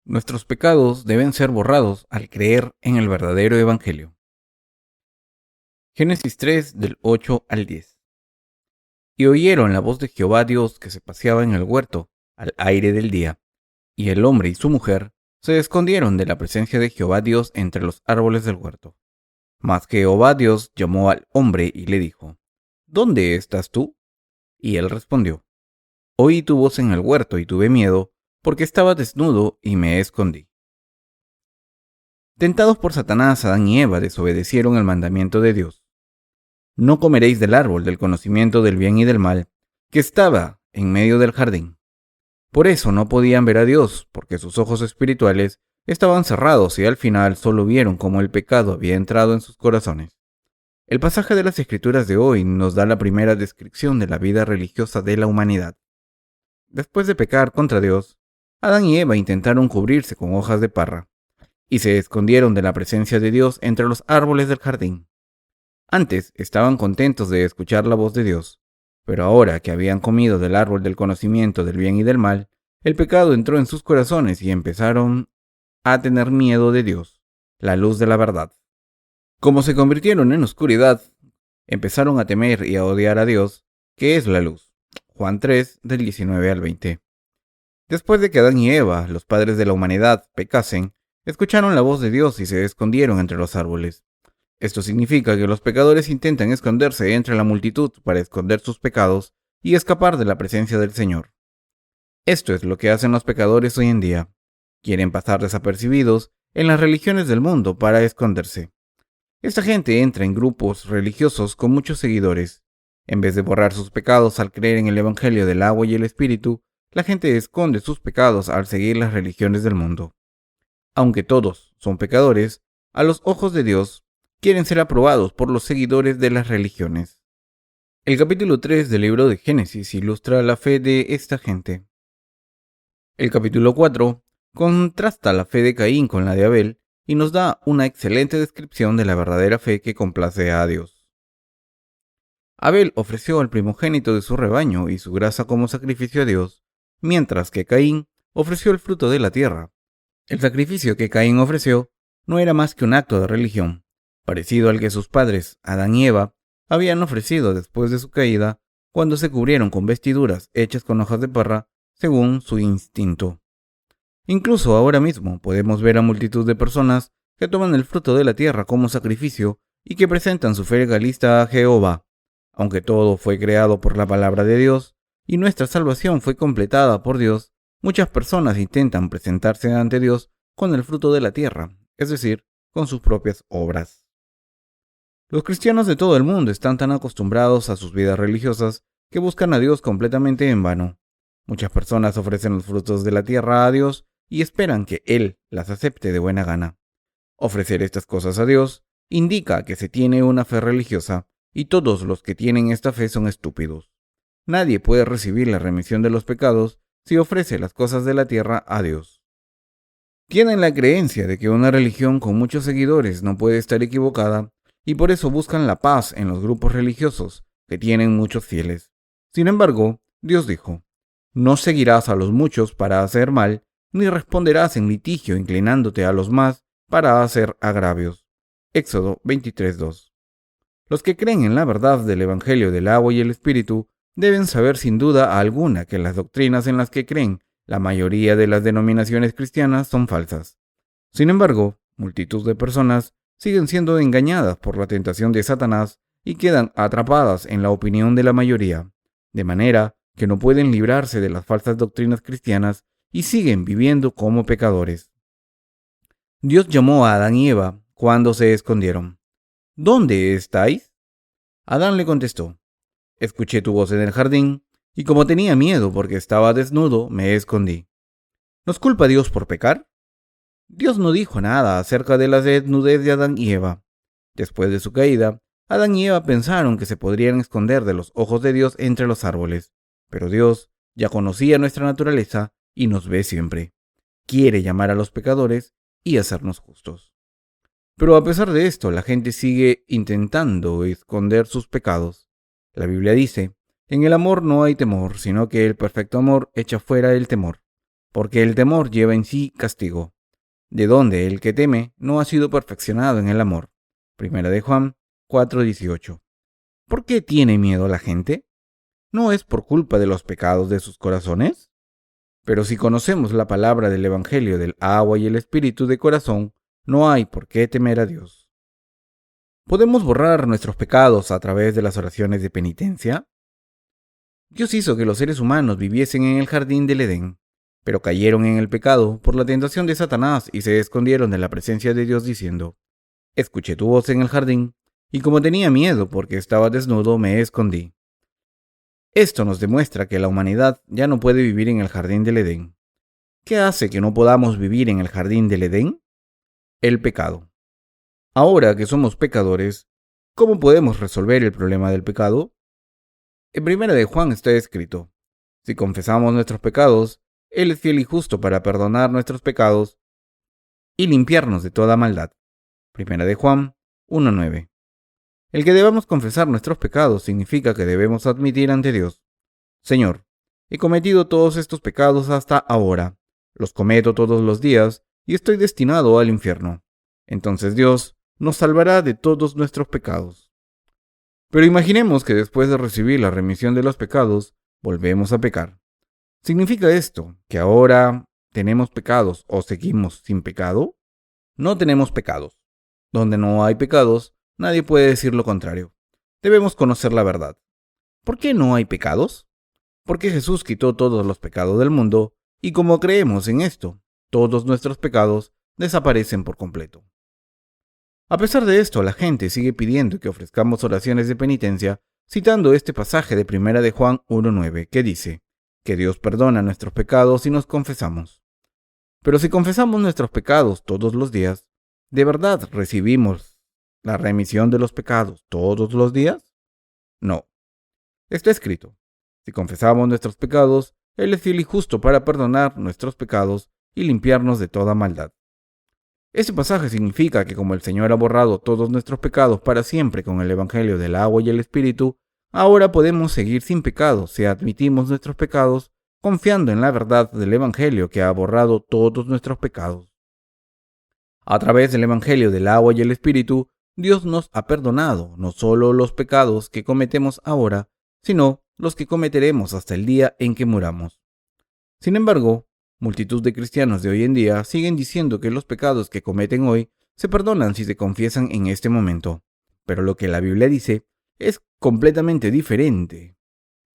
Nuestros pecados deben ser borrados al creer en el verdadero Evangelio. Génesis 3 del 8 al 10. Y oyeron la voz de Jehová Dios que se paseaba en el huerto al aire del día, y el hombre y su mujer se escondieron de la presencia de Jehová Dios entre los árboles del huerto. Mas Jehová Dios llamó al hombre y le dijo: ¿Dónde estás tú? Y él respondió: Oí tu voz en el huerto y tuve miedo, porque estaba desnudo y me escondí. Tentados por Satanás, Adán y Eva desobedecieron el mandamiento de Dios. No comeréis del árbol del conocimiento del bien y del mal, que estaba en medio del jardín. Por eso no podían ver a Dios, porque sus ojos espirituales estaban cerrados y al final solo vieron cómo el pecado había entrado en sus corazones. El pasaje de las Escrituras de hoy nos da la primera descripción de la vida religiosa de la humanidad. Después de pecar contra Dios, Adán y Eva intentaron cubrirse con hojas de parra y se escondieron de la presencia de Dios entre los árboles del jardín. Antes estaban contentos de escuchar la voz de Dios, pero ahora que habían comido del árbol del conocimiento del bien y del mal, el pecado entró en sus corazones y empezaron a tener miedo de Dios, la luz de la verdad. Como se convirtieron en oscuridad, empezaron a temer y a odiar a Dios, que es la luz. Juan 3, del 19 al 20. Después de que Adán y Eva, los padres de la humanidad, pecasen, escucharon la voz de Dios y se escondieron entre los árboles. Esto significa que los pecadores intentan esconderse entre la multitud para esconder sus pecados y escapar de la presencia del Señor. Esto es lo que hacen los pecadores hoy en día. Quieren pasar desapercibidos en las religiones del mundo para esconderse. Esta gente entra en grupos religiosos con muchos seguidores. En vez de borrar sus pecados al creer en el Evangelio del agua y el Espíritu, la gente esconde sus pecados al seguir las religiones del mundo. Aunque todos son pecadores, a los ojos de Dios, quieren ser aprobados por los seguidores de las religiones. El capítulo 3 del libro de Génesis ilustra la fe de esta gente. El capítulo 4 contrasta la fe de Caín con la de Abel y nos da una excelente descripción de la verdadera fe que complace a Dios. Abel ofreció al primogénito de su rebaño y su grasa como sacrificio a Dios, mientras que Caín ofreció el fruto de la tierra. El sacrificio que Caín ofreció no era más que un acto de religión, parecido al que sus padres, Adán y Eva, habían ofrecido después de su caída, cuando se cubrieron con vestiduras hechas con hojas de parra, según su instinto. Incluso ahora mismo podemos ver a multitud de personas que toman el fruto de la tierra como sacrificio y que presentan su fe legalista a Jehová. Aunque todo fue creado por la palabra de Dios y nuestra salvación fue completada por Dios, muchas personas intentan presentarse ante Dios con el fruto de la tierra, es decir, con sus propias obras. Los cristianos de todo el mundo están tan acostumbrados a sus vidas religiosas que buscan a Dios completamente en vano. Muchas personas ofrecen los frutos de la tierra a Dios y esperan que Él las acepte de buena gana. Ofrecer estas cosas a Dios indica que se tiene una fe religiosa, y todos los que tienen esta fe son estúpidos. Nadie puede recibir la remisión de los pecados si ofrece las cosas de la tierra a Dios. Tienen la creencia de que una religión con muchos seguidores no puede estar equivocada, y por eso buscan la paz en los grupos religiosos, que tienen muchos fieles. Sin embargo, Dios dijo: No seguirás a los muchos para hacer mal, ni responderás en litigio inclinándote a los más para hacer agravios. Éxodo 23:2. Los que creen en la verdad del Evangelio del agua y el Espíritu deben saber sin duda alguna que las doctrinas en las que creen la mayoría de las denominaciones cristianas son falsas. Sin embargo, multitud de personas siguen siendo engañadas por la tentación de Satanás y quedan atrapadas en la opinión de la mayoría, de manera que no pueden librarse de las falsas doctrinas cristianas y siguen viviendo como pecadores. Dios llamó a Adán y Eva cuando se escondieron. ¿Dónde estáis? Adán le contestó: Escuché tu voz en el jardín, y como tenía miedo porque estaba desnudo, me escondí. ¿Nos culpa Dios por pecar? Dios no dijo nada acerca de la desnudez de Adán y Eva. Después de su caída, Adán y Eva pensaron que se podrían esconder de los ojos de Dios entre los árboles, pero Dios ya conocía nuestra naturaleza y nos ve siempre. Quiere llamar a los pecadores y hacernos justos. Pero a pesar de esto, la gente sigue intentando esconder sus pecados. La Biblia dice: En el amor no hay temor, sino que el perfecto amor echa fuera el temor, porque el temor lleva en sí castigo, de donde el que teme no ha sido perfeccionado en el amor. Primera de Juan 4:18. ¿Por qué tiene miedo la gente? ¿No es por culpa de los pecados de sus corazones? Pero si conocemos la palabra del Evangelio del agua y el Espíritu de corazón, no hay por qué temer a Dios. ¿Podemos borrar nuestros pecados a través de las oraciones de penitencia? Dios hizo que los seres humanos viviesen en el jardín del Edén, pero cayeron en el pecado por la tentación de Satanás y se escondieron de la presencia de Dios diciendo: escuché tu voz en el jardín, y como tenía miedo porque estaba desnudo, me escondí. Esto nos demuestra que la humanidad ya no puede vivir en el jardín del Edén. ¿Qué hace que no podamos vivir en el jardín del Edén? El pecado. Ahora que somos pecadores, ¿cómo podemos resolver el problema del pecado? En Primera de Juan está escrito: si confesamos nuestros pecados, Él es fiel y justo para perdonar nuestros pecados y limpiarnos de toda maldad. Primera de Juan 1:9. El que debamos confesar nuestros pecados significa que debemos admitir ante Dios: Señor, he cometido todos estos pecados hasta ahora, los cometo todos los días y estoy destinado al infierno. Entonces Dios nos salvará de todos nuestros pecados. Pero imaginemos que después de recibir la remisión de los pecados, volvemos a pecar. ¿Significa esto que ahora tenemos pecados o seguimos sin pecado? No tenemos pecados. Donde no hay pecados, nadie puede decir lo contrario. Debemos conocer la verdad. ¿Por qué no hay pecados? Porque Jesús quitó todos los pecados del mundo, y como creemos en esto, todos nuestros pecados desaparecen por completo. A pesar de esto, la gente sigue pidiendo que ofrezcamos oraciones de penitencia, citando este pasaje de 1 de Juan 1:9, que dice que Dios perdona nuestros pecados si nos confesamos. Pero si confesamos nuestros pecados todos los días, ¿de verdad recibimos la remisión de los pecados todos los días? No. Está escrito: si confesamos nuestros pecados, Él es fiel y justo para perdonar nuestros pecados y limpiarnos de toda maldad. Este pasaje significa que como el Señor ha borrado todos nuestros pecados para siempre con el Evangelio del agua y el Espíritu, ahora podemos seguir sin pecado si admitimos nuestros pecados, confiando en la verdad del Evangelio que ha borrado todos nuestros pecados. A través del Evangelio del agua y el Espíritu, Dios nos ha perdonado no solo los pecados que cometemos ahora, sino los que cometeremos hasta el día en que muramos. Sin embargo, multitud de cristianos de hoy en día siguen diciendo que los pecados que cometen hoy se perdonan si se confiesan en este momento. Pero lo que la Biblia dice es completamente diferente.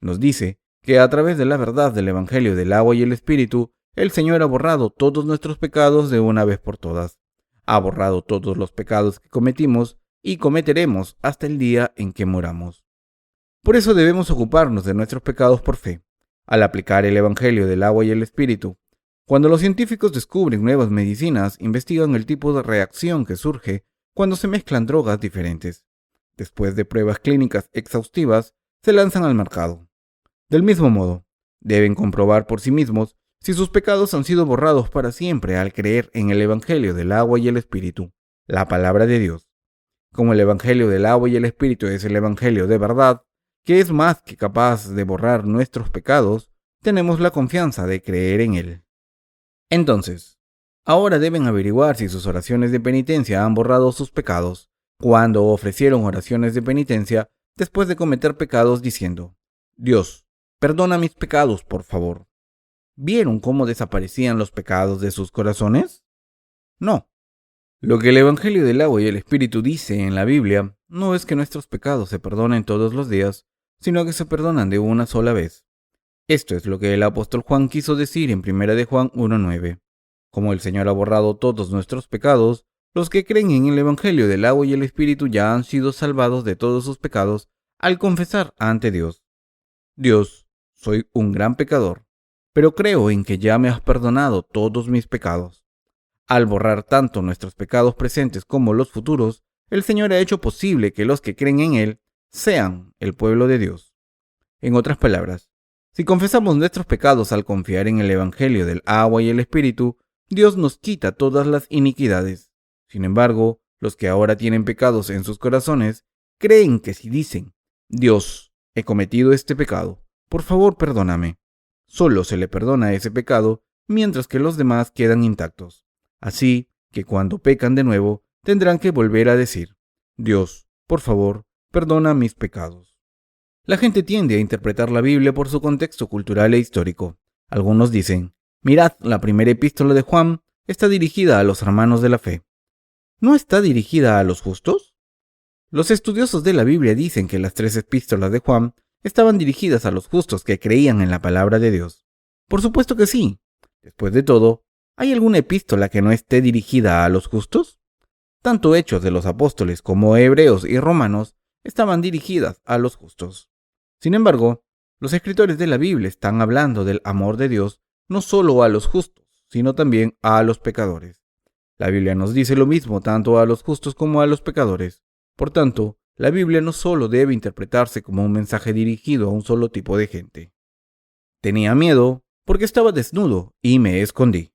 Nos dice que a través de la verdad del Evangelio del agua y el Espíritu, el Señor ha borrado todos nuestros pecados de una vez por todas. Ha borrado todos los pecados que cometimos y cometeremos hasta el día en que muramos. Por eso debemos ocuparnos de nuestros pecados por fe, al aplicar el Evangelio del agua y el Espíritu. Cuando los científicos descubren nuevas medicinas, investigan el tipo de reacción que surge cuando se mezclan drogas diferentes. Después de pruebas clínicas exhaustivas, se lanzan al mercado. Del mismo modo, deben comprobar por sí mismos si sus pecados han sido borrados para siempre al creer en el Evangelio del agua y el Espíritu, la palabra de Dios. Como el Evangelio del agua y el Espíritu es el Evangelio de verdad, que es más que capaz de borrar nuestros pecados, tenemos la confianza de creer en él. Entonces, ahora deben averiguar si sus oraciones de penitencia han borrado sus pecados, cuando ofrecieron oraciones de penitencia después de cometer pecados diciendo: Dios, perdona mis pecados, por favor. ¿Vieron cómo desaparecían los pecados de sus corazones? No. Lo que el Evangelio del agua y el Espíritu dice en la Biblia no es que nuestros pecados se perdonen todos los días, sino que se perdonan de una sola vez. Esto es lo que el apóstol Juan quiso decir en 1 de Juan 1:9. Como el Señor ha borrado todos nuestros pecados, los que creen en el Evangelio del agua y el Espíritu ya han sido salvados de todos sus pecados al confesar ante Dios: Dios, soy un gran pecador, pero creo en que ya me has perdonado todos mis pecados. Al borrar tanto nuestros pecados presentes como los futuros, el Señor ha hecho posible que los que creen en Él sean el pueblo de Dios. En otras palabras, si confesamos nuestros pecados al confiar en el Evangelio del agua y el Espíritu, Dios nos quita todas las iniquidades. Sin embargo, los que ahora tienen pecados en sus corazones creen que si dicen: Dios, he cometido este pecado, por favor perdóname, solo se le perdona ese pecado mientras que los demás quedan intactos. Así que cuando pecan de nuevo, tendrán que volver a decir: Dios, por favor, perdona mis pecados. La gente tiende a interpretar la Biblia por su contexto cultural e histórico. Algunos dicen: mirad, la primera epístola de Juan está dirigida a los hermanos de la fe. ¿No está dirigida a los justos? Los estudiosos de la Biblia dicen que las 3 epístolas de Juan estaban dirigidas a los justos que creían en la palabra de Dios. Por supuesto que sí. Después de todo, ¿hay alguna epístola que no esté dirigida a los justos? Tanto Hechos de los Apóstoles como Hebreos y Romanos estaban dirigidas a los justos. Sin embargo, los escritores de la Biblia están hablando del amor de Dios no solo a los justos, sino también a los pecadores. La Biblia nos dice lo mismo tanto a los justos como a los pecadores. Por tanto, la Biblia no solo debe interpretarse como un mensaje dirigido a un solo tipo de gente. Tenía miedo porque estaba desnudo y me escondí.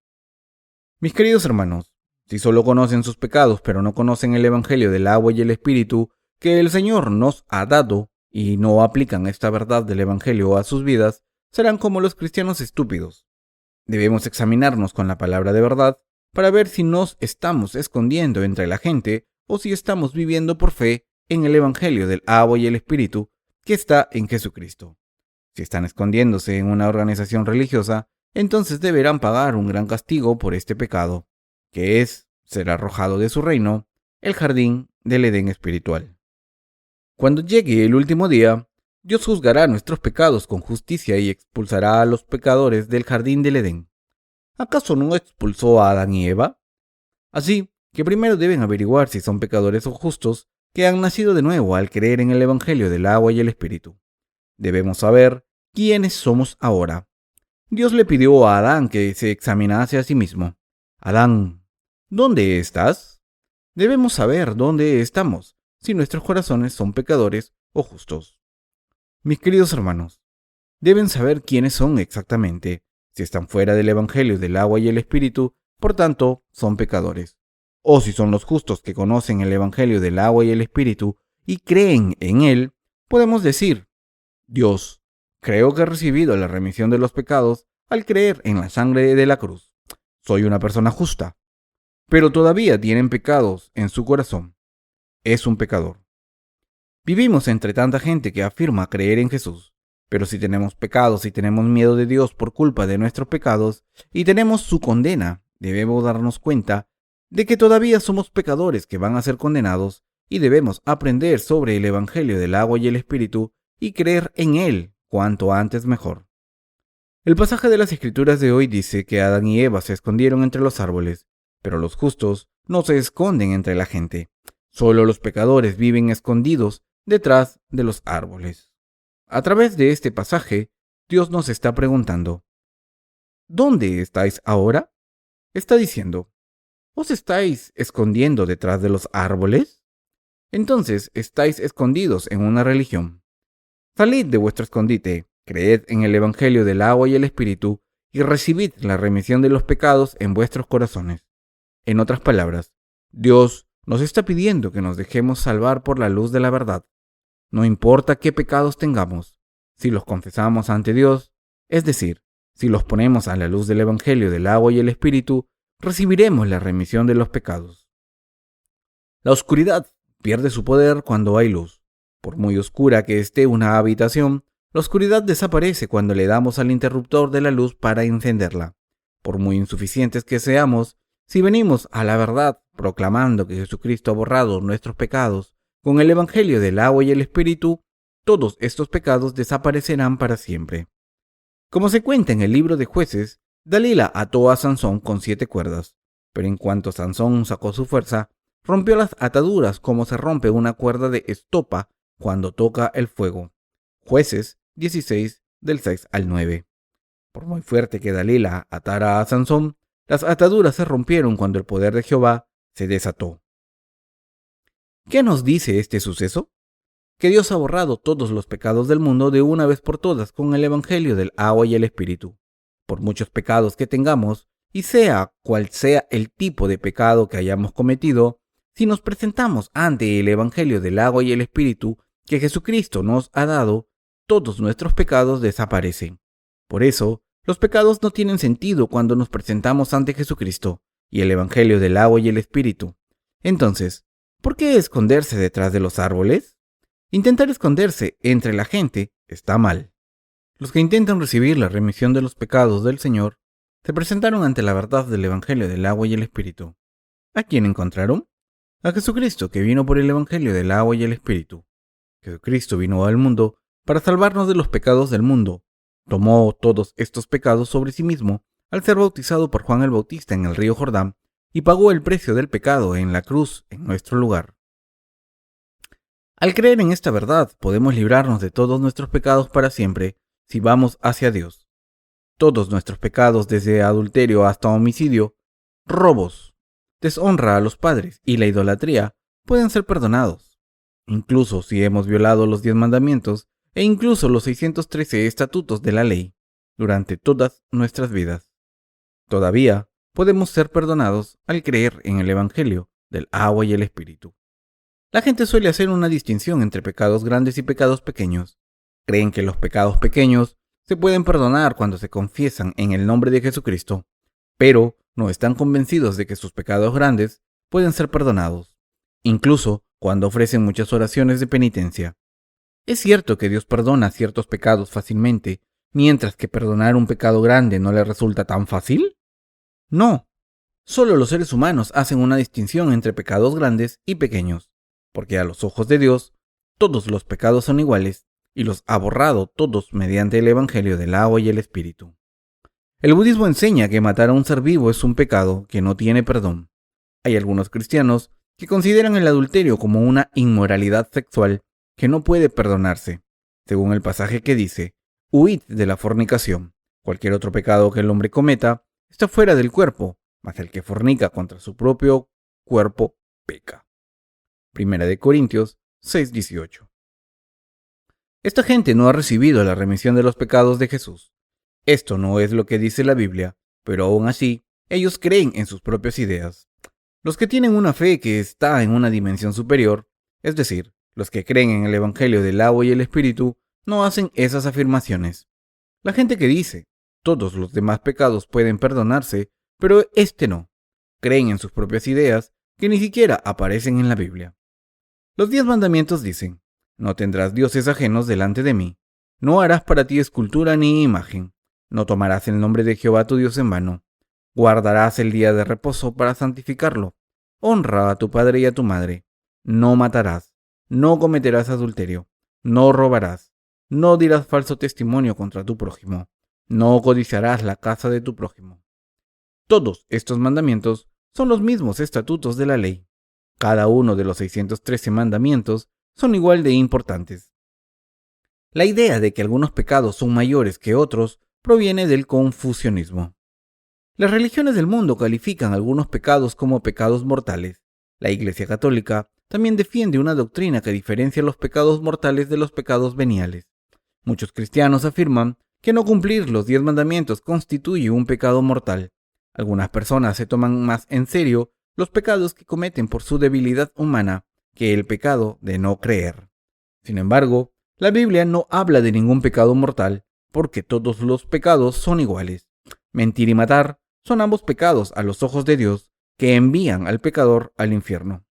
Mis queridos hermanos, si solo conocen sus pecados pero no conocen el Evangelio del agua y el Espíritu que el Señor nos ha dado y no aplican esta verdad del Evangelio a sus vidas, serán como los cristianos estúpidos. Debemos examinarnos con la palabra de verdad para ver si nos estamos escondiendo entre la gente o si estamos viviendo por fe en el Evangelio del agua y el Espíritu que está en Jesucristo. Si están escondiéndose en una organización religiosa, entonces deberán pagar un gran castigo por este pecado, que es ser arrojado de su reino, el jardín del Edén espiritual. Cuando llegue el último día, Dios juzgará nuestros pecados con justicia y expulsará a los pecadores del jardín del Edén. ¿Acaso no expulsó a Adán y Eva? Así que primero deben averiguar si son pecadores o justos que han nacido de nuevo al creer en el Evangelio del agua y el Espíritu. Debemos saber quiénes somos ahora. Dios le pidió a Adán que se examinase a sí mismo. Adán, ¿dónde estás? Debemos saber dónde estamos, si nuestros corazones son pecadores o justos. Mis queridos hermanos, deben saber quiénes son exactamente. Si están fuera del Evangelio del agua y el Espíritu, por tanto, son pecadores. O si son los justos que conocen el Evangelio del agua y el Espíritu y creen en él, podemos decir: Dios, creo que he recibido la remisión de los pecados al creer en la sangre de la cruz. Soy una persona justa. Pero todavía tienen pecados en su corazón. Es un pecador. Vivimos entre tanta gente que afirma creer en Jesús. Pero si tenemos pecados y tenemos miedo de Dios por culpa de nuestros pecados y tenemos su condena, debemos darnos cuenta de que todavía somos pecadores que van a ser condenados y debemos aprender sobre el Evangelio del agua y el Espíritu y creer en él cuanto antes mejor. El pasaje de las Escrituras de hoy dice que Adán y Eva se escondieron entre los árboles, pero los justos no se esconden entre la gente. Solo los pecadores viven escondidos detrás de los árboles. A través de este pasaje, Dios nos está preguntando: ¿dónde estáis ahora? Está diciendo: ¿os estáis escondiendo detrás de los árboles? Entonces estáis escondidos en una religión. Salid de vuestro escondite, creed en el Evangelio del agua y el Espíritu y recibid la remisión de los pecados en vuestros corazones. En otras palabras, Dios nos está pidiendo que nos dejemos salvar por la luz de la verdad. No importa qué pecados tengamos, si los confesamos ante Dios, es decir, si los ponemos a la luz del Evangelio del agua y el Espíritu, recibiremos la remisión de los pecados. La oscuridad pierde su poder cuando hay luz. Por muy oscura que esté una habitación, la oscuridad desaparece cuando le damos al interruptor de la luz para encenderla. Por muy insuficientes que seamos, si venimos a la verdad proclamando que Jesucristo ha borrado nuestros pecados, con el Evangelio del agua y el Espíritu, todos estos pecados desaparecerán para siempre. Como se cuenta en el libro de Jueces, Dalila ató a Sansón con 7 cuerdas, pero en cuanto Sansón sacó su fuerza, rompió las ataduras como se rompe una cuerda de estopa cuando toca el fuego. Jueces 16, del 6 al 9. Por muy fuerte que Dalila atara a Sansón, las ataduras se rompieron cuando el poder de Jehová se desató. ¿Qué nos dice este suceso? Que Dios ha borrado todos los pecados del mundo de una vez por todas con el Evangelio del agua y el Espíritu. Por muchos pecados que tengamos, y sea cual sea el tipo de pecado que hayamos cometido, si nos presentamos ante el Evangelio del agua y el Espíritu que Jesucristo nos ha dado, todos nuestros pecados desaparecen. Por eso, Los pecados no tienen sentido cuando nos presentamos ante Jesucristo y el Evangelio del agua y el Espíritu. Entonces, ¿por qué esconderse detrás de los árboles? Intentar esconderse entre la gente está mal. Los que intentan recibir la remisión de los pecados del Señor se presentaron ante la verdad del Evangelio del agua y el Espíritu. ¿A quién encontraron? A Jesucristo, que vino por el Evangelio del agua y el Espíritu. Jesucristo vino al mundo para salvarnos de los pecados del mundo. Tomó todos estos pecados sobre sí mismo al ser bautizado por Juan el Bautista en el río Jordán y pagó el precio del pecado en la cruz en nuestro lugar. Al creer en esta verdad, podemos librarnos de todos nuestros pecados para siempre si vamos hacia Dios. Todos nuestros pecados, desde adulterio hasta homicidio, robos, deshonra a los padres y la idolatría, pueden ser perdonados. Incluso si hemos violado los 10 mandamientos e incluso los 613 estatutos de la ley durante todas nuestras vidas. Todavía podemos ser perdonados al creer en el Evangelio del agua y el Espíritu. La gente suele hacer una distinción entre pecados grandes y pecados pequeños. Creen que los pecados pequeños se pueden perdonar cuando se confiesan en el nombre de Jesucristo, pero no están convencidos de que sus pecados grandes pueden ser perdonados, incluso cuando ofrecen muchas oraciones de penitencia. ¿Es cierto que Dios perdona ciertos pecados fácilmente, mientras que perdonar un pecado grande no le resulta tan fácil? No. Solo los seres humanos hacen una distinción entre pecados grandes y pequeños, porque a los ojos de Dios todos los pecados son iguales y los ha borrado todos mediante el Evangelio del agua y el Espíritu. El budismo enseña que matar a un ser vivo es un pecado que no tiene perdón. Hay algunos cristianos que consideran el adulterio como una inmoralidad sexual que no puede perdonarse, según el pasaje que dice: huid de la fornicación. Cualquier otro pecado que el hombre cometa está fuera del cuerpo, mas el que fornica contra su propio cuerpo peca. 1 Corintios 6:18. Esta gente no ha recibido la remisión de los pecados de Jesús. Esto no es lo que dice la Biblia, pero aún así, ellos creen en sus propias ideas. Los que tienen una fe que está en una dimensión superior, es decir, los que creen en el Evangelio del agua y el Espíritu, no hacen esas afirmaciones. La gente que dice, todos los demás pecados pueden perdonarse, pero este no, creen en sus propias ideas que ni siquiera aparecen en la Biblia. Los 10 mandamientos dicen: no tendrás dioses ajenos delante de mí, no harás para ti escultura ni imagen, no tomarás el nombre de Jehová tu Dios en vano, guardarás el día de reposo para santificarlo, honra a tu padre y a tu madre, no matarás, no cometerás adulterio, no robarás, no dirás falso testimonio contra tu prójimo, no codiciarás la casa de tu prójimo. Todos estos mandamientos son los mismos estatutos de la ley. Cada uno de los 613 mandamientos son igual de importantes. La idea de que algunos pecados son mayores que otros proviene del confucianismo. Las religiones del mundo califican algunos pecados como pecados mortales. La Iglesia Católica también defiende una doctrina que diferencia los pecados mortales de los pecados veniales. Muchos cristianos afirman que no cumplir los 10 mandamientos constituye un pecado mortal. Algunas personas se toman más en serio los pecados que cometen por su debilidad humana que el pecado de no creer. Sin embargo, la Biblia no habla de ningún pecado mortal porque todos los pecados son iguales. Mentir y matar son ambos pecados a los ojos de Dios que envían al pecador al infierno.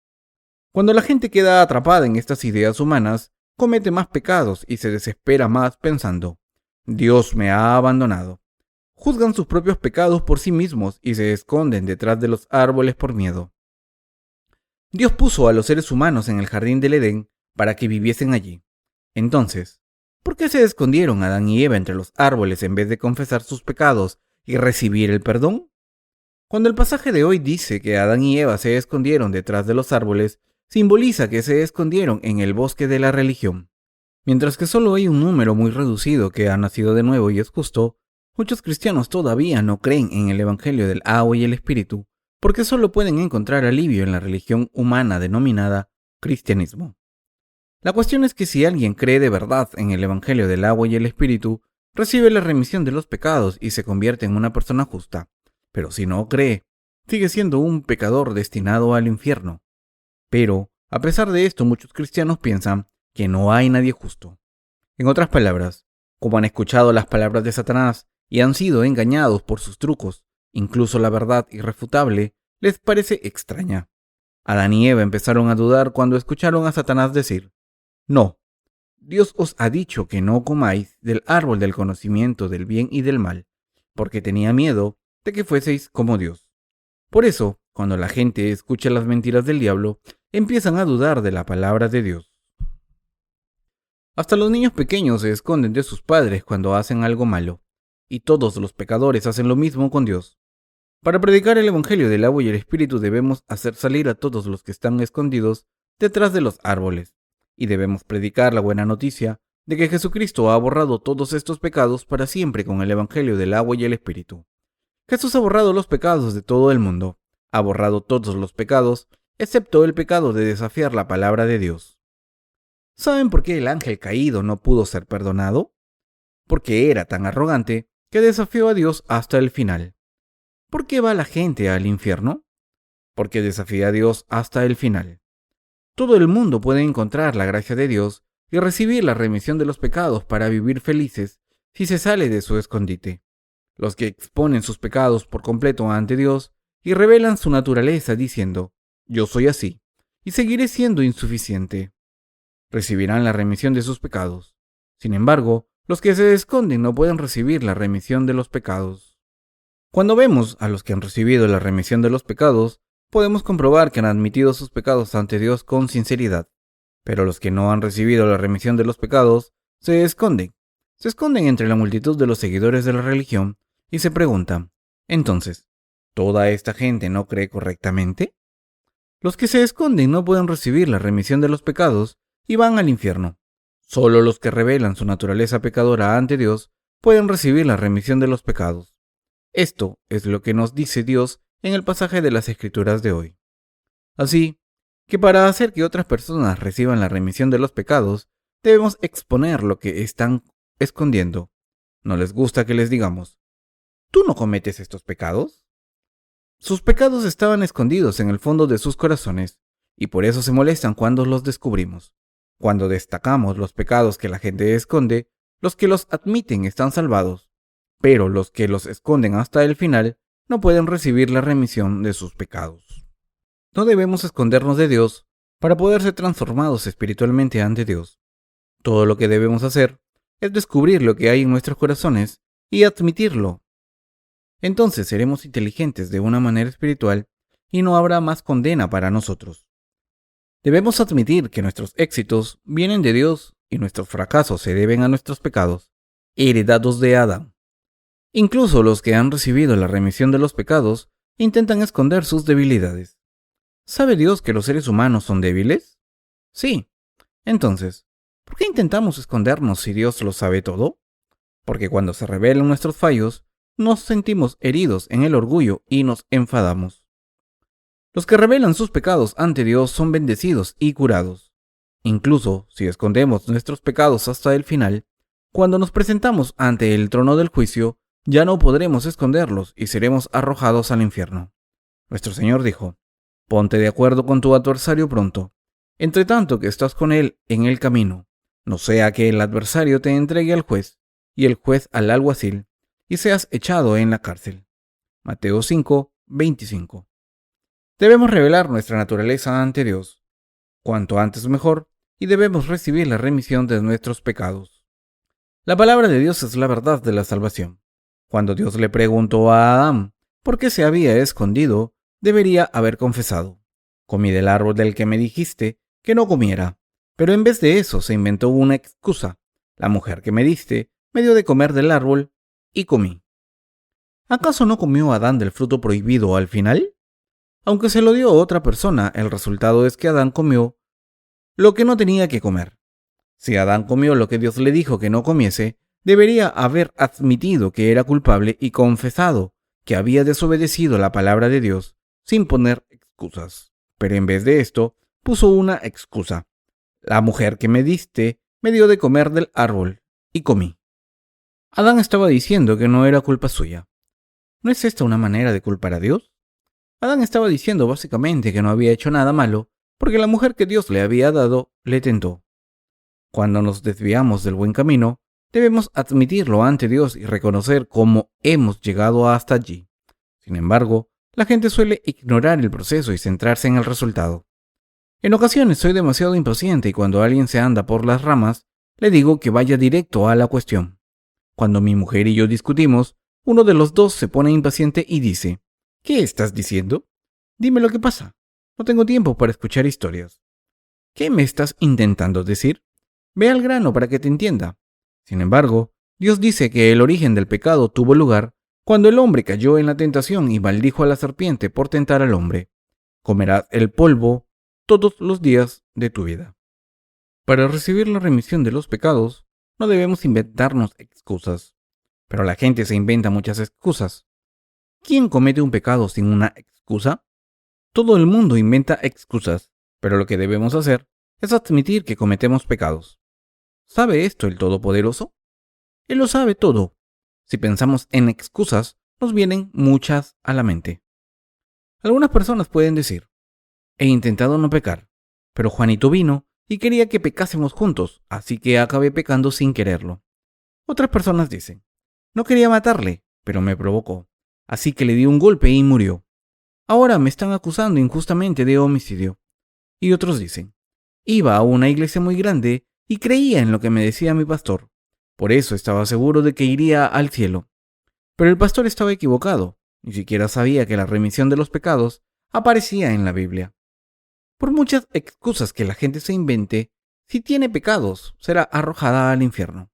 Cuando la gente queda atrapada en estas ideas humanas, comete más pecados y se desespera más pensando: Dios me ha abandonado. Juzgan sus propios pecados por sí mismos y se esconden detrás de los árboles por miedo. Dios puso a los seres humanos en el jardín del Edén para que viviesen allí. Entonces, ¿por qué se escondieron Adán y Eva entre los árboles en vez de confesar sus pecados y recibir el perdón? Cuando el pasaje de hoy dice que Adán y Eva se escondieron detrás de los árboles, simboliza que se escondieron en el bosque de la religión. Mientras que solo hay un número muy reducido que ha nacido de nuevo y es justo, muchos cristianos todavía no creen en el Evangelio del agua y el Espíritu, porque solo pueden encontrar alivio en la religión humana denominada cristianismo. La cuestión es que si alguien cree de verdad en el Evangelio del agua y el Espíritu, recibe la remisión de los pecados y se convierte en una persona justa. Pero si no cree, sigue siendo un pecador destinado al infierno. Pero, a pesar de esto, muchos cristianos piensan que no hay nadie justo. En otras palabras, como han escuchado las palabras de Satanás y han sido engañados por sus trucos. Incluso la verdad irrefutable les parece extraña. Adán y Eva empezaron a dudar cuando escucharon a Satanás decir: «No, Dios os ha dicho que no comáis del árbol del conocimiento del bien y del mal, porque tenía miedo de que fueseis como Dios». Por eso, cuando la gente escucha las mentiras del diablo, empiezan a dudar de la palabra de Dios. Hasta los niños pequeños se esconden de sus padres cuando hacen algo malo, y todos los pecadores hacen lo mismo con Dios. Para predicar el Evangelio del agua y el Espíritu debemos hacer salir a todos los que están escondidos detrás de los árboles, y debemos predicar la buena noticia de que Jesucristo ha borrado todos estos pecados para siempre con el Evangelio del agua y el Espíritu. Jesús ha borrado los pecados de todo el mundo, ha borrado todos los pecados, excepto el pecado de desafiar la palabra de Dios. ¿Saben por qué el ángel caído no pudo ser perdonado? Porque era tan arrogante que desafió a Dios hasta el final. ¿Por qué va la gente al infierno? Porque desafía a Dios hasta el final. Todo el mundo puede encontrar la gracia de Dios y recibir la remisión de los pecados para vivir felices si se sale de su escondite. Los que exponen sus pecados por completo ante Dios y revelan su naturaleza diciendo: «Yo soy así y seguiré siendo insuficiente», recibirán la remisión de sus pecados. Sin embargo, los que se esconden no pueden recibir la remisión de los pecados. Cuando vemos a los que han recibido la remisión de los pecados, podemos comprobar que han admitido sus pecados ante Dios con sinceridad. Pero los que no han recibido la remisión de los pecados se esconden. Se esconden entre la multitud de los seguidores de la religión y se preguntan: entonces, ¿toda esta gente no cree correctamente? Los que se esconden no pueden recibir la remisión de los pecados y van al infierno. Solo los que revelan su naturaleza pecadora ante Dios pueden recibir la remisión de los pecados. Esto es lo que nos dice Dios en el pasaje de las Escrituras de hoy. Así que para hacer que otras personas reciban la remisión de los pecados, debemos exponer lo que están escondiendo. ¿No les gusta que les digamos: «¿Tú no cometes estos pecados?» Sus pecados estaban escondidos en el fondo de sus corazones, y por eso se molestan cuando los descubrimos. Cuando destacamos los pecados que la gente esconde, los que los admiten están salvados, pero los que los esconden hasta el final no pueden recibir la remisión de sus pecados. No debemos escondernos de Dios para poder ser transformados espiritualmente ante Dios. Todo lo que debemos hacer es descubrir lo que hay en nuestros corazones y admitirlo. Entonces seremos inteligentes de una manera espiritual y no habrá más condena para nosotros. Debemos admitir que nuestros éxitos vienen de Dios y nuestros fracasos se deben a nuestros pecados, heredados de Adán. Incluso los que han recibido la remisión de los pecados intentan esconder sus debilidades. ¿Sabe Dios que los seres humanos son débiles? Sí. Entonces, ¿por qué intentamos escondernos si Dios lo sabe todo? Porque cuando se revelan nuestros fallos, nos sentimos heridos en el orgullo y nos enfadamos. Los que revelan sus pecados ante Dios son bendecidos y curados. Incluso si escondemos nuestros pecados hasta el final, cuando nos presentamos ante el trono del juicio, ya no podremos esconderlos y seremos arrojados al infierno. Nuestro Señor dijo: «Ponte de acuerdo con tu adversario pronto, entre tanto que estás con él en el camino, no sea que el adversario te entregue al juez y el juez al alguacil, y seas echado en la cárcel». Mateo 5, 25. Debemos revelar nuestra naturaleza ante Dios, cuanto antes mejor, y debemos recibir la remisión de nuestros pecados. La palabra de Dios es la verdad de la salvación. Cuando Dios le preguntó a Adán por qué se había escondido, debería haber confesado: «Comí del árbol del que me dijiste que no comiera», pero en vez de eso se inventó una excusa: «La mujer que me diste me dio de comer del árbol y comí». ¿Acaso no comió Adán del fruto prohibido al final? Aunque se lo dio a otra persona, el resultado es que Adán comió lo que no tenía que comer. Si Adán comió lo que Dios le dijo que no comiese, debería haber admitido que era culpable y confesado que había desobedecido la palabra de Dios sin poner excusas. Pero en vez de esto, puso una excusa: «La mujer que me diste me dio de comer del árbol y comí». Adán estaba diciendo que no era culpa suya. ¿No es esta una manera de culpar a Dios? Adán estaba diciendo básicamente que no había hecho nada malo porque la mujer que Dios le había dado le tentó. Cuando nos desviamos del buen camino, Debemos admitirlo ante Dios y reconocer cómo hemos llegado hasta allí. Sin embargo, la gente suele ignorar el proceso y centrarse en el resultado. En ocasiones soy demasiado impaciente y cuando alguien se anda por las ramas, le digo que vaya directo a la cuestión. Cuando mi mujer y yo discutimos, uno de los dos se pone impaciente y dice: ¿Qué estás diciendo? Dime lo que pasa. No tengo tiempo para escuchar historias. ¿Qué me estás intentando decir? Ve al grano para que te entienda. Sin embargo, Dios dice que el origen del pecado tuvo lugar cuando el hombre cayó en la tentación y maldijo a la serpiente por tentar al hombre. Comerás el polvo todos los días de tu vida. Para recibir la remisión de los pecados, no debemos inventarnos excusas. Pero la gente se inventa muchas excusas. ¿Quién comete un pecado sin una excusa? Todo el mundo inventa excusas, pero lo que debemos hacer es admitir que cometemos pecados. ¿Sabe esto el Todopoderoso? Él lo sabe todo. Si pensamos en excusas, nos vienen muchas a la mente. Algunas personas pueden decir: he intentado no pecar, pero Juanito vino y quería que pecásemos juntos, así que acabé pecando sin quererlo. Otras personas dicen: no quería matarle, pero me provocó, así que le di un golpe y murió. Ahora me están acusando injustamente de homicidio. Y otros dicen: iba a una iglesia muy grande y creía en lo que me decía mi pastor. Por eso estaba seguro de que iría al cielo. Pero el pastor estaba equivocado. Ni siquiera sabía que la remisión de los pecados aparecía en la Biblia. Por muchas excusas que la gente se invente, si tiene pecados, será arrojada al infierno.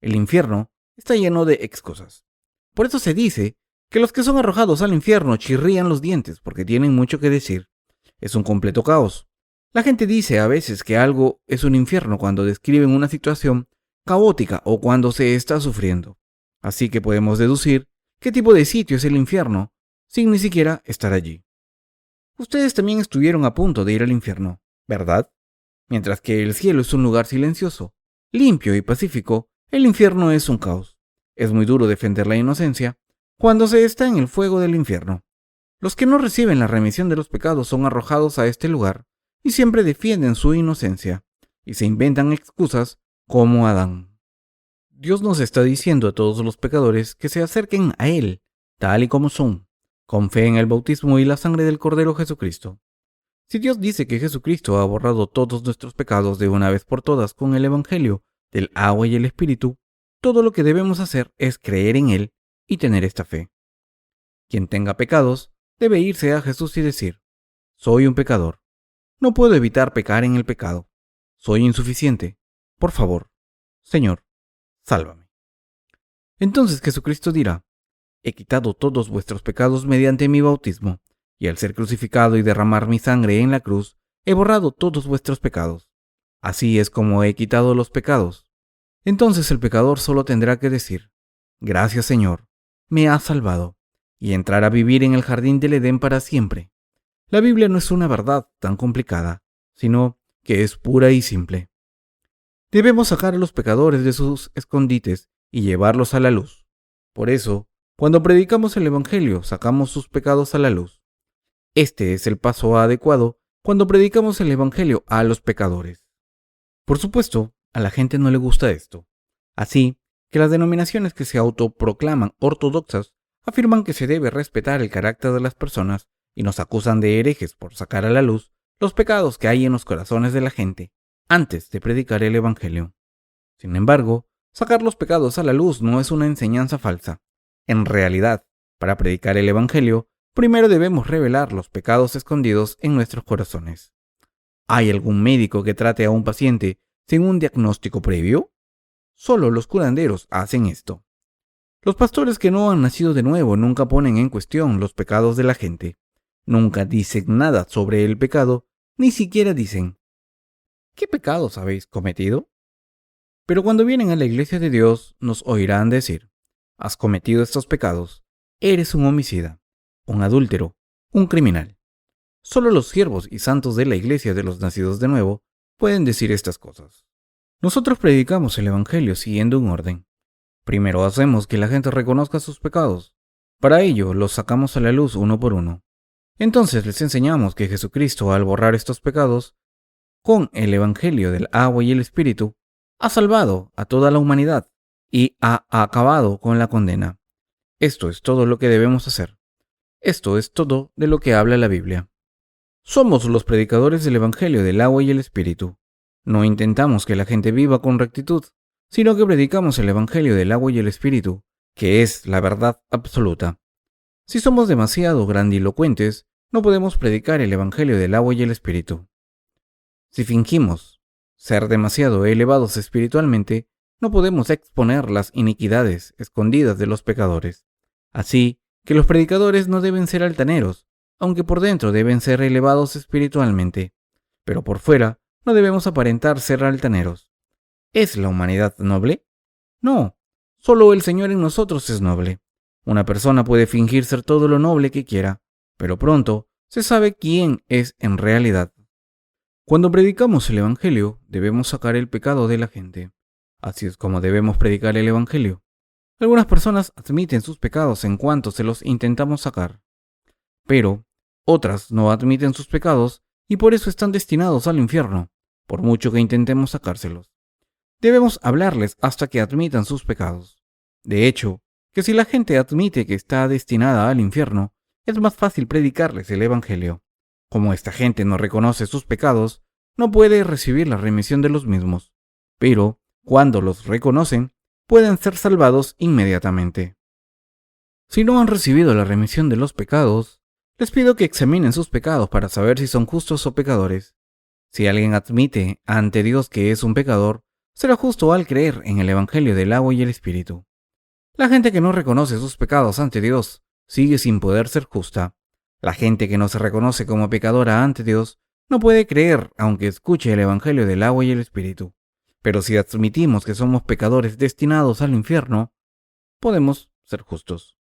El infierno está lleno de excusas. Por eso se dice que los que son arrojados al infierno chirrían los dientes porque tienen mucho que decir. Es un completo caos. La gente dice a veces que algo es un infierno cuando describen una situación caótica o cuando se está sufriendo. Así que podemos deducir qué tipo de sitio es el infierno sin ni siquiera estar allí. Ustedes también estuvieron a punto de ir al infierno, ¿verdad? Mientras que el cielo es un lugar silencioso, limpio y pacífico, el infierno es un caos. Es muy duro defender la inocencia cuando se está en el fuego del infierno. Los que no reciben la remisión de los pecados son arrojados a este lugar y siempre defienden su inocencia y se inventan excusas como Adán. Dios nos está diciendo a todos los pecadores que se acerquen a Él, tal y como son, con fe en el bautismo y la sangre del Cordero Jesucristo. Si Dios dice que Jesucristo ha borrado todos nuestros pecados de una vez por todas con el Evangelio del agua y el Espíritu, todo lo que debemos hacer es creer en Él y tener esta fe. Quien tenga pecados debe irse a Jesús y decir: soy un pecador. No puedo evitar pecar en el pecado. Soy insuficiente. Por favor, Señor, sálvame. Entonces Jesucristo dirá: he quitado todos vuestros pecados mediante mi bautismo, y al ser crucificado y derramar mi sangre en la cruz, he borrado todos vuestros pecados. Así es como he quitado los pecados. Entonces el pecador solo tendrá que decir: gracias, Señor, me has salvado, y entrar a vivir en el jardín del Edén para siempre. La Biblia no es una verdad tan complicada, sino que es pura y simple. Debemos sacar a los pecadores de sus escondites y llevarlos a la luz. Por eso, cuando predicamos el Evangelio, sacamos sus pecados a la luz. Este es el paso adecuado cuando predicamos el Evangelio a los pecadores. Por supuesto, a la gente no le gusta esto. Así que las denominaciones que se autoproclaman ortodoxas afirman que se debe respetar el carácter de las personas y nos acusan de herejes por sacar a la luz los pecados que hay en los corazones de la gente antes de predicar el Evangelio. Sin embargo, sacar los pecados a la luz no es una enseñanza falsa. En realidad, para predicar el Evangelio, primero debemos revelar los pecados escondidos en nuestros corazones. ¿Hay algún médico que trate a un paciente sin un diagnóstico previo? Solo los curanderos hacen esto. Los pastores que no han nacido de nuevo nunca ponen en cuestión los pecados de la gente. Nunca dicen nada sobre el pecado, ni siquiera dicen: ¿qué pecados habéis cometido? Pero cuando vienen a la iglesia de Dios, nos oirán decir: has cometido estos pecados, eres un homicida, un adúltero, un criminal. Solo los siervos y santos de la iglesia de los nacidos de nuevo pueden decir estas cosas. Nosotros predicamos el Evangelio siguiendo un orden. Primero hacemos que la gente reconozca sus pecados. Para ello, los sacamos a la luz uno por uno. Entonces les enseñamos que Jesucristo, al borrar estos pecados, con el Evangelio del agua y el Espíritu, ha salvado a toda la humanidad y ha acabado con la condena. Esto es todo lo que debemos hacer. Esto es todo de lo que habla la Biblia. Somos los predicadores del Evangelio del agua y el Espíritu. No intentamos que la gente viva con rectitud, sino que predicamos el Evangelio del agua y el Espíritu, que es la verdad absoluta. Si somos demasiado grandilocuentes, no podemos predicar el Evangelio del agua y el Espíritu. Si fingimos ser demasiado elevados espiritualmente, no podemos exponer las iniquidades escondidas de los pecadores. Así que los predicadores no deben ser altaneros, aunque por dentro deben ser elevados espiritualmente, pero por fuera no debemos aparentar ser altaneros. ¿Es la humanidad noble? No, solo el Señor en nosotros es noble. Una persona puede fingir ser todo lo noble que quiera, pero pronto se sabe quién es en realidad. Cuando predicamos el Evangelio, debemos sacar el pecado de la gente. Así es como debemos predicar el Evangelio. Algunas personas admiten sus pecados en cuanto se los intentamos sacar, pero otras no admiten sus pecados y por eso están destinados al infierno, por mucho que intentemos sacárselos. Debemos hablarles hasta que admitan sus pecados. De hecho, que si la gente admite que está destinada al infierno, es más fácil predicarles el Evangelio. Como esta gente no reconoce sus pecados, no puede recibir la remisión de los mismos, pero cuando los reconocen, pueden ser salvados inmediatamente. Si no han recibido la remisión de los pecados, les pido que examinen sus pecados para saber si son justos o pecadores. Si alguien admite ante Dios que es un pecador, será justo al creer en el Evangelio del agua y el Espíritu. La gente que no reconoce sus pecados ante Dios sigue sin poder ser justa. La gente que no se reconoce como pecadora ante Dios no puede creer aunque escuche el Evangelio del agua y el Espíritu. Pero si admitimos que somos pecadores destinados al infierno, podemos ser justos.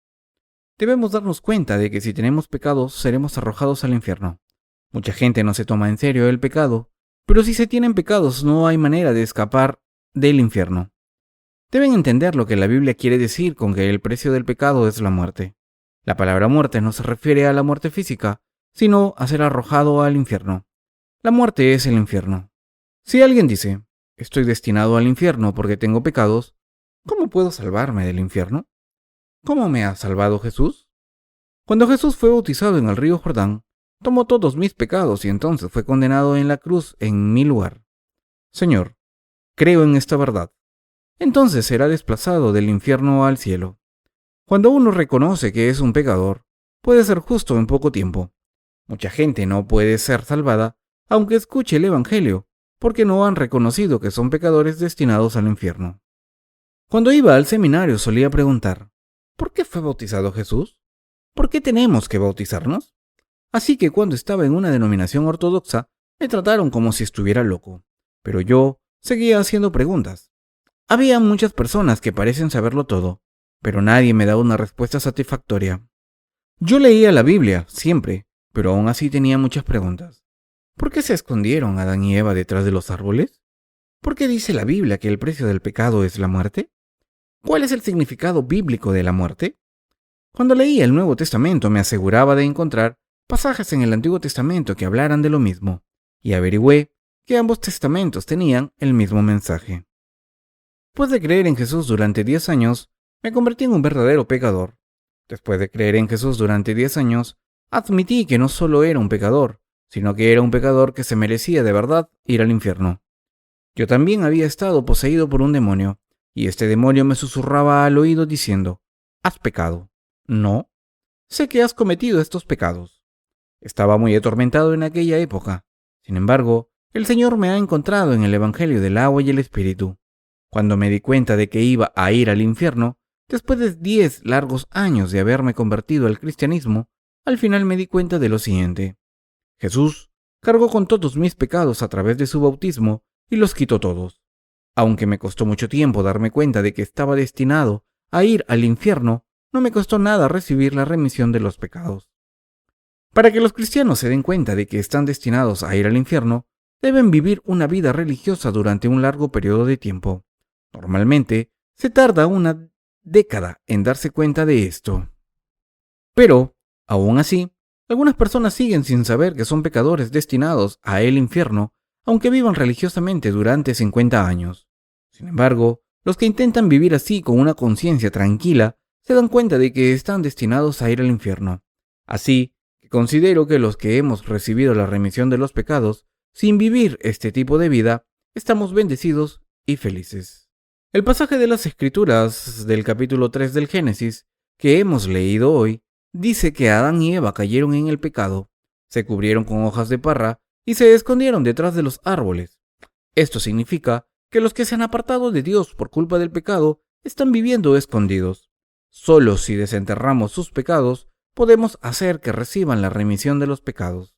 Debemos darnos cuenta de que si tenemos pecados seremos arrojados al infierno. Mucha gente no se toma en serio el pecado, pero si se tienen pecados no hay manera de escapar del infierno. Deben entender lo que la Biblia quiere decir con que el precio del pecado es la muerte. La palabra muerte no se refiere a la muerte física, sino a ser arrojado al infierno. La muerte es el infierno. Si alguien dice, estoy destinado al infierno porque tengo pecados, ¿cómo puedo salvarme del infierno? ¿Cómo me ha salvado Jesús? Cuando Jesús fue bautizado en el río Jordán, tomó todos mis pecados y entonces fue condenado en la cruz en mi lugar. Señor, creo en esta verdad. Entonces será desplazado del infierno al cielo. Cuando uno reconoce que es un pecador, puede ser justo en poco tiempo. Mucha gente no puede ser salvada aunque escuche el Evangelio, porque no han reconocido que son pecadores destinados al infierno. Cuando iba al seminario solía preguntar, ¿por qué fue bautizado Jesús? ¿Por qué tenemos que bautizarnos? Así que cuando estaba en una denominación ortodoxa, me trataron como si estuviera loco, pero yo seguía haciendo preguntas. Había muchas personas que parecen saberlo todo, pero nadie me daba una respuesta satisfactoria. Yo leía la Biblia, siempre, pero aún así tenía muchas preguntas. ¿Por qué se escondieron Adán y Eva detrás de los árboles? ¿Por qué dice la Biblia que el precio del pecado es la muerte? ¿Cuál es el significado bíblico de la muerte? Cuando leía el Nuevo Testamento me aseguraba de encontrar pasajes en el Antiguo Testamento que hablaran de lo mismo, y averigüé que ambos testamentos tenían el mismo mensaje. Después de creer en Jesús durante 10 años, me convertí en un verdadero pecador. Después de creer en Jesús durante 10 años, admití que no solo era un pecador, sino que era un pecador que se merecía de verdad ir al infierno. Yo también había estado poseído por un demonio, y este demonio me susurraba al oído diciendo, «¿Has pecado?» «No, sé que has cometido estos pecados». Estaba muy atormentado en aquella época. Sin embargo, el Señor me ha encontrado en el Evangelio del agua y el Espíritu. Cuando me di cuenta de que iba a ir al infierno, después de 10 largos años de haberme convertido al cristianismo, al final me di cuenta de lo siguiente. Jesús cargó con todos mis pecados a través de su bautismo y los quitó todos. Aunque me costó mucho tiempo darme cuenta de que estaba destinado a ir al infierno, no me costó nada recibir la remisión de los pecados. Para que los cristianos se den cuenta de que están destinados a ir al infierno, deben vivir una vida religiosa durante un largo periodo de tiempo. Normalmente, se tarda una década en darse cuenta de esto. Pero, aún así, algunas personas siguen sin saber que son pecadores destinados a el infierno, aunque vivan religiosamente durante 50 años. Sin embargo, Los que intentan vivir así con una conciencia tranquila se dan cuenta de que están destinados a ir al infierno. Así que considero que los que hemos recibido la remisión de los pecados, sin vivir este tipo de vida, estamos bendecidos y felices. El pasaje de las Escrituras del capítulo 3 del Génesis que hemos leído hoy dice que Adán y Eva cayeron en el pecado, se cubrieron con hojas de parra y se escondieron detrás de los árboles. Esto significa que los que se han apartado de Dios por culpa del pecado están viviendo escondidos. Solo si desenterramos sus pecados podemos hacer que reciban la remisión de los pecados.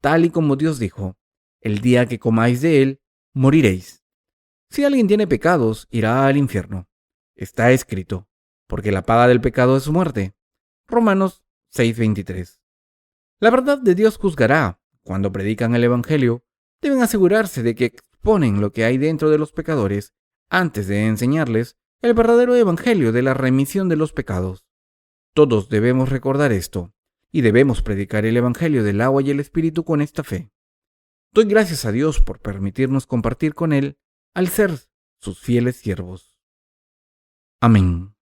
Tal y como Dios dijo, el día que comáis de él, moriréis. Si alguien tiene pecados, irá al infierno. Está escrito, porque la paga del pecado es muerte. Romanos 6:23. La verdad de Dios juzgará. Cuando predican el Evangelio, deben asegurarse de que exponen lo que hay dentro de los pecadores antes de enseñarles el verdadero Evangelio de la remisión de los pecados. Todos debemos recordar esto y debemos predicar el Evangelio del agua y el Espíritu con esta fe. Doy gracias a Dios por permitirnos compartir con Él al ser sus fieles siervos. Amén.